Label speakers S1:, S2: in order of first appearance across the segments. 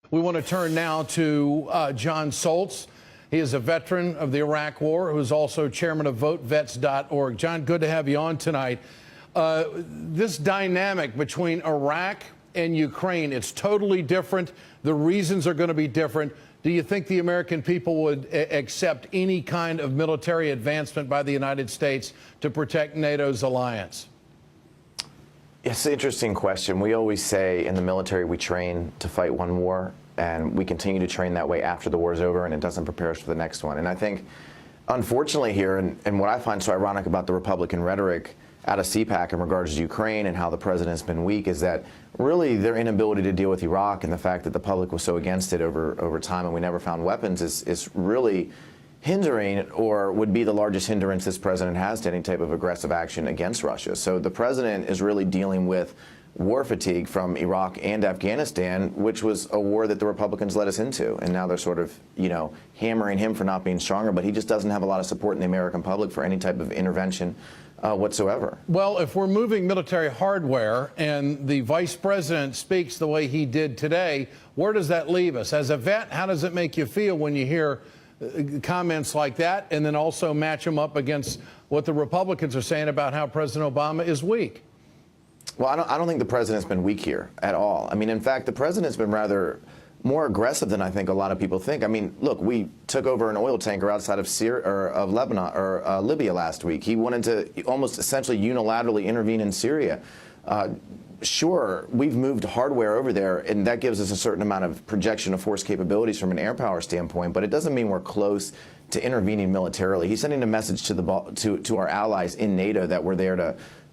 S1: We want to turn now to Jon Soltz. He is a veteran of the Iraq War who is also chairman of VoteVets.org. John, good to have you on tonight. This dynamic between Iraq and Ukraine, it's totally different. The reasons are going to be different. Do you think the American people would accept any kind of military advancement by the United States to protect NATO's alliance?
S2: It's an interesting question. We always say in the military we train to fight one war, and we continue to train that way after the war is over, and it doesn't prepare us for the next one. And I think, unfortunately here, and what I find so ironic about the Republican rhetoric out of CPAC in regards to Ukraine and how the president's been weak is that really their inability to deal with Iraq and the fact that the public was so against it over time and we never found weapons is really hindering, or would be the largest hindrance this president has to any type of aggressive action against Russia. So the president is really dealing with war fatigue from Iraq and Afghanistan, which was a war that the Republicans led us into. And now they're sort of, hammering him for not being stronger, but he just doesn't have a lot of support in the American public for any type of intervention whatsoever.
S1: Well, if we're moving military hardware and the vice president speaks the way he did today, where does that leave us? As a vet, how does it make you feel when you hear comments like that, and then also match them up against what the Republicans are saying about how President Obama is weak?
S2: Well, I don't think the president's been weak here at all. I mean, in fact, the president's been rather more aggressive than I think a lot of people think. I mean, look, we took over an oil tanker outside of Lebanon or Libya last week. He wanted to almost essentially unilaterally intervene in Syria. Sure, we've moved hardware over there, and that gives us a certain amount of projection of force capabilities from an air power standpoint, but it doesn't mean we're close to intervening militarily. He's sending a message to our allies in NATO that we're there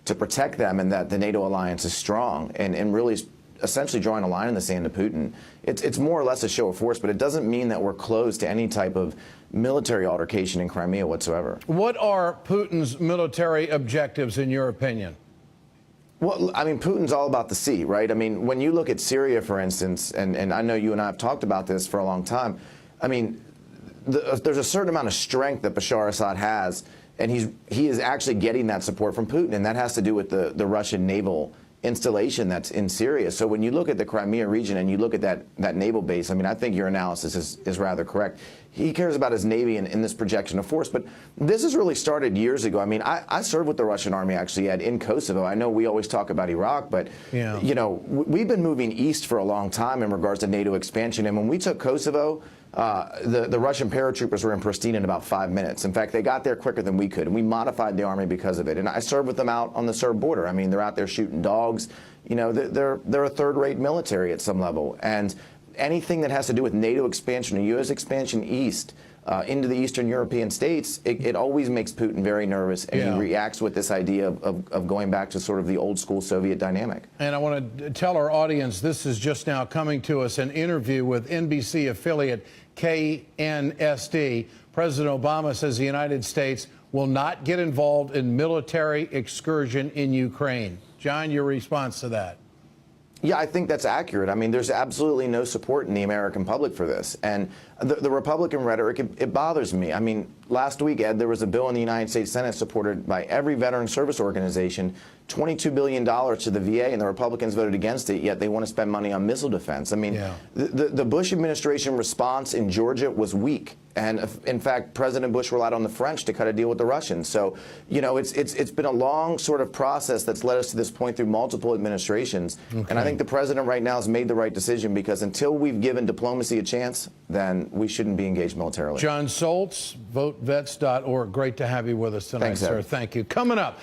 S2: to protect them and that the NATO alliance is strong, and really essentially drawing a line in the sand to Putin. It's more or less a show of force, but it doesn't mean that we're close to any type of military altercation in Crimea whatsoever.
S1: What are Putin's military objectives, in your opinion?
S2: Well, I mean, Putin's all about the sea, right? I mean, when you look at Syria, for instance, and I know you and I have talked about this for a long time, I mean, there's a certain amount of strength that Bashar Assad has, and he is actually getting that support from Putin, and that has to do with the Russian naval installation that's in Syria. So when you look at the Crimea region and you look at that naval base, I mean, I think your analysis is rather correct. He cares about his Navy in this projection of force. But this has really started years ago. I mean, I served with the Russian Army, actually, Ed, in Kosovo. I know we always talk about Iraq, but, we've been moving east for a long time in regards to NATO expansion. And when we took Kosovo, the Russian paratroopers were in pristine in about 5 minutes. In fact, they got there quicker than we could, and we modified the Army because of it. And I served with them out on the Serb border. I mean, they're out there shooting dogs. They're a third-rate military at some level. And anything that has to do with NATO expansion or U.S. expansion east into the Eastern European states, it always makes Putin very nervous, and he reacts with this idea of going back to sort of the old-school Soviet dynamic. And
S1: I want to tell our audience, this is just now coming to us, an interview with NBC affiliate KNSD. President Obama says the United States will not get involved in military excursion in Ukraine. John, your response to that?
S2: Yeah, I think that's accurate. I mean, there's absolutely no support in the American public for this. And the Republican rhetoric, it bothers me. I mean, last week, Ed, there was a bill in the United States Senate supported by every veteran service organization, $22 billion to the VA, and the Republicans voted against it, yet they want to spend money on missile defense. I mean, the Bush administration response in Georgia was weak. And in fact, President Bush relied on the French to cut a deal with the Russians. So, it's been a long sort of process that's led us to this point through multiple administrations. Okay. And I think the president right now has made the right decision, because until we've given diplomacy a chance, then we shouldn't be engaged militarily.
S1: Jon Soltz, VoteVets.org. Great to have you with us tonight,
S2: Thanks,
S1: sir.
S2: Ed.
S1: Thank you. Coming up.